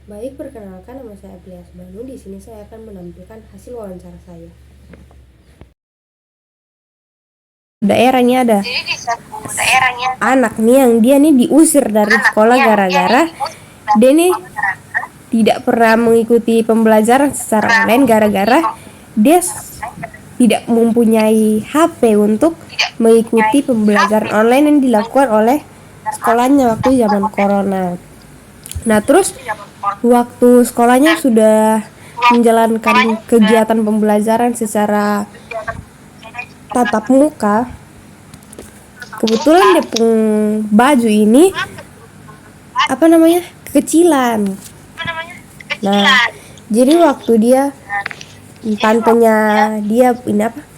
Baik, perkenalkan nama saya Aprias Banu. Di sini saya akan menampilkan hasil wawancara saya. Daerahnya ada anak nih yang dia nih diusir dari sekolah gara-gara dia nih tidak pernah mengikuti pembelajaran secara online gara-gara dia tidak mempunyai HP untuk mengikuti pembelajaran online yang dilakukan oleh sekolahnya waktu zaman corona. Nah, terus waktu sekolahnya sudah menjalankan kegiatan pembelajaran secara tatap muka, kebetulan dia pun baju ini kekecilan. Nah, jadi waktu dia tantenya dia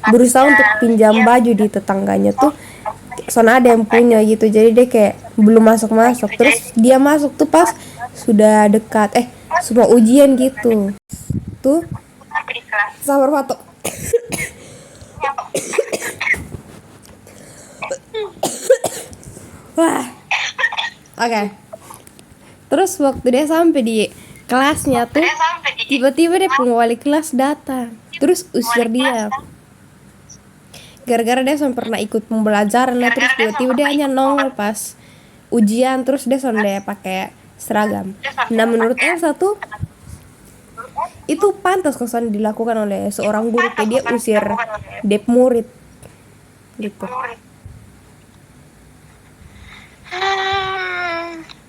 berusaha untuk pinjam baju di tetangganya tuh soalnya ada yang punya gitu, jadi dia kayak belum masuk, terus dia masuk tuh pas sudah dekat semua ujian gitu tuh sabar patok. Wah, oke. Terus waktu dia sampai di kelasnya tuh tiba-tiba dia wali kelas datang terus usir dia gara-gara dia pernah ikut pembelajaran. Nah, terus tiba-tiba dia hanya nongol pas ujian, terus dia pakai seragam. Nah, menurut Elsa tuh itu pantas kosan dilakukan oleh seorang guru kayak dia usir dep murid gitu.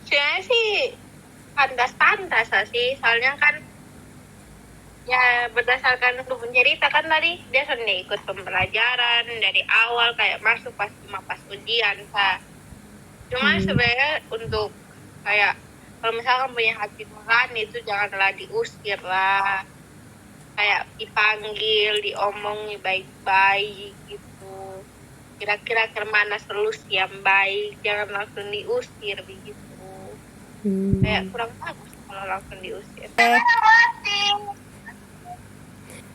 Sebenarnya sih pantas-pantas sih, soalnya kan ya berdasarkan hukum cerita kan tadi dia sudah ikut pembelajaran dari awal kayak masuk pas ujian cuman sebenarnya untuk kayak kalau misalkan punya hati nurani itu janganlah diusir lah, kayak dipanggil, diomongi baik-baik gitu, kira-kira kemana solusi yang baik, jangan langsung diusir begitu. Kayak kurang bagus kalau langsung diusir.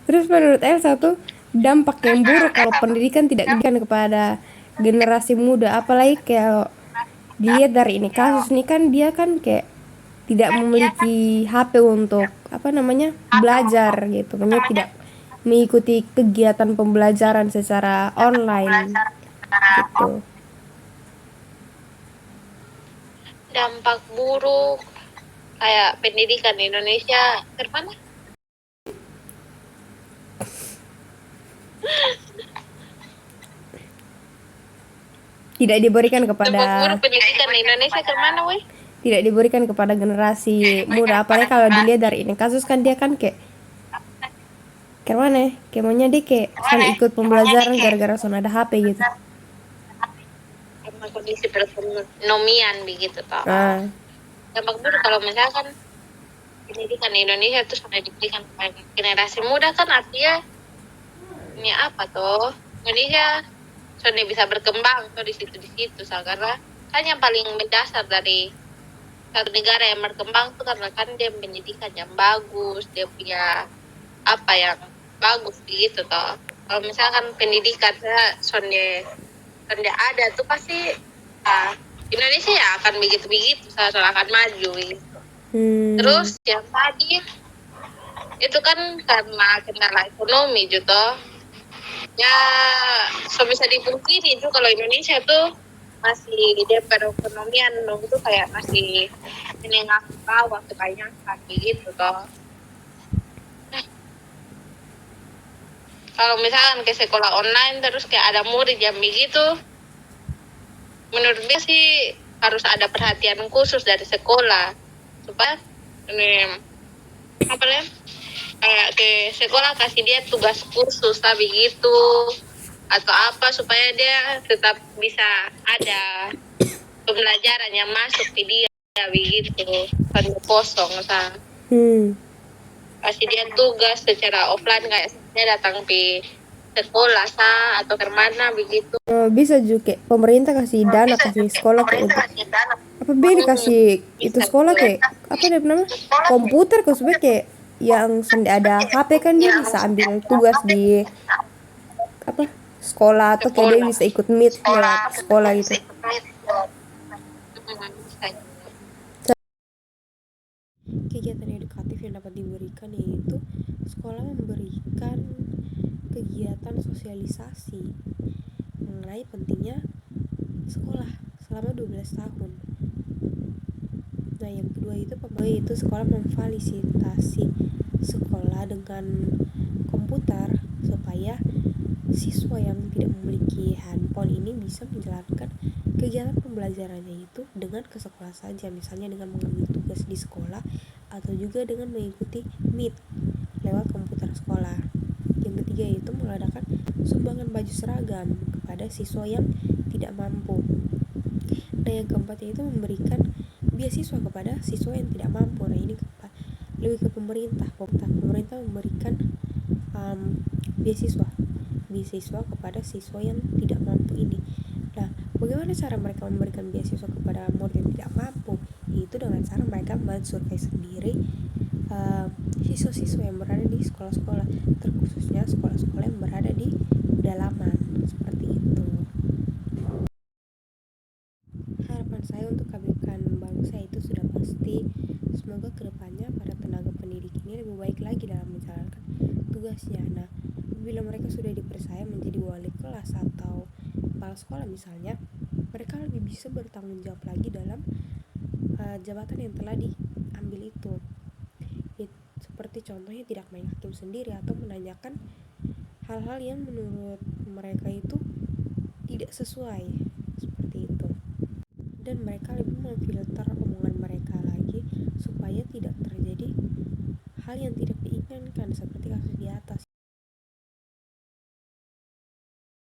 Terus menurut Elsa tuh dampak yang buruk kalau pendidikan tidak diberikan kepada generasi muda, apalagi kalau dilihat dari ini kasus nih kan dia kan kayak tidak memiliki HP untuk belajar gitu, makanya tidak mengikuti kegiatan pembelajaran secara online gitu. Dampak buruk kayak pendidikan di Indonesia kemana? Tidak diberikan kepada dampak buruk pendidikan di Indonesia kemana, weh? Tidak diberikan kepada generasi muda, apalagi kalau dilihat dari ini kasus kan dia kan kayak mana kayak maunya dia kayak ikut pembelajaran gara-gara ada HP gitu. Karena kondisi perekonomian begitu toh. Dampak buruk kalau misalkan pendidikan di Indonesia itu sudah diberikan kepada generasi muda kan artinya ini apa toh, Indonesia sudah bisa berkembang tuh di situ karena kan yang paling mendasar dari satu negara yang berkembang tuh karena kan dia pendidikan yang bagus, dia punya apa yang bagus gitu toh. Kalau misalkan pendidikan sudah ada tuh pasti Indonesia ya akan begitu akan maju gitu. Terus yang tadi itu kan karena kendala ekonomi gitu ya, so bisa dipungkiri itu kalau Indonesia tuh masih dia perekonomian tuh kayak masih menengah ke bawah kebanyakan gitu toh. Kalau misalkan ke sekolah online terus kayak ada murid yang begitu, menurut gue sih harus ada perhatian khusus dari sekolah supaya ini kayak ke sekolah kasih dia tugas khusus lah begitu atau apa supaya dia tetap bisa ada pembelajaran yang masuk ke dia begitu kan kosong kasih dia tugas secara offline kayak dia datang ke sekolah atau kemana begitu. Bisa juga pemerintah kasih dana, kasih sekolah kayak untuk kasih itu sekolah kayak komputer supaya kayak yang ada HP kan dia bisa ambil tugas di sekolah atau kayak dia bisa ikut meet lewat sekolah gitu. Kegiatan edukatif yang dapat diberikan, yaitu sekolah memberikan kegiatan sosialisasi mengenai pentingnya sekolah selama 12 tahun. Nah, yang kedua itu sekolah memfasilitasi sekolah dengan komputer supaya siswa yang tidak memiliki handphone ini bisa menjalankan kegiatan pembelajarannya itu dengan ke sekolah saja, misalnya dengan mengambil tugas di sekolah atau juga dengan mengikuti Meet lewat komputer sekolah. Yang ketiga itu mengadakan sumbangan baju seragam kepada siswa yang tidak mampu. Nah, yang keempat itu memberikan beasiswa kepada siswa yang tidak mampu. Nah, ini lebih ke pemerintah memberikan beasiswa kepada siswa yang tidak mampu ini. Nah, bagaimana cara mereka memberikan beasiswa kepada murid yang tidak mampu? Yaitu dengan cara mereka mensurvei sendiri siswa-siswa yang berada di sekolah-sekolah, terkhususnya sekolah-sekolah yang berada di pedalaman, seperti itu. Harapan saya untuk kebaikan bangsa itu sudah pasti. Semoga kedepannya para tenaga pendidik ini lebih baik lagi dalam menjalankan tugasnya. Nah, bila mereka sudah dipercaya menjadi wali kelas atau kepala sekolah misalnya, mereka lebih bisa bertanggung jawab lagi dalam jabatan yang telah diambil itu. Seperti contohnya tidak main hakim sendiri atau menanyakan hal-hal yang menurut mereka itu tidak sesuai, seperti itu. Dan mereka lebih memfilter omongan mereka lagi supaya tidak terjadi hal yang tidak diinginkan seperti kasus di atas,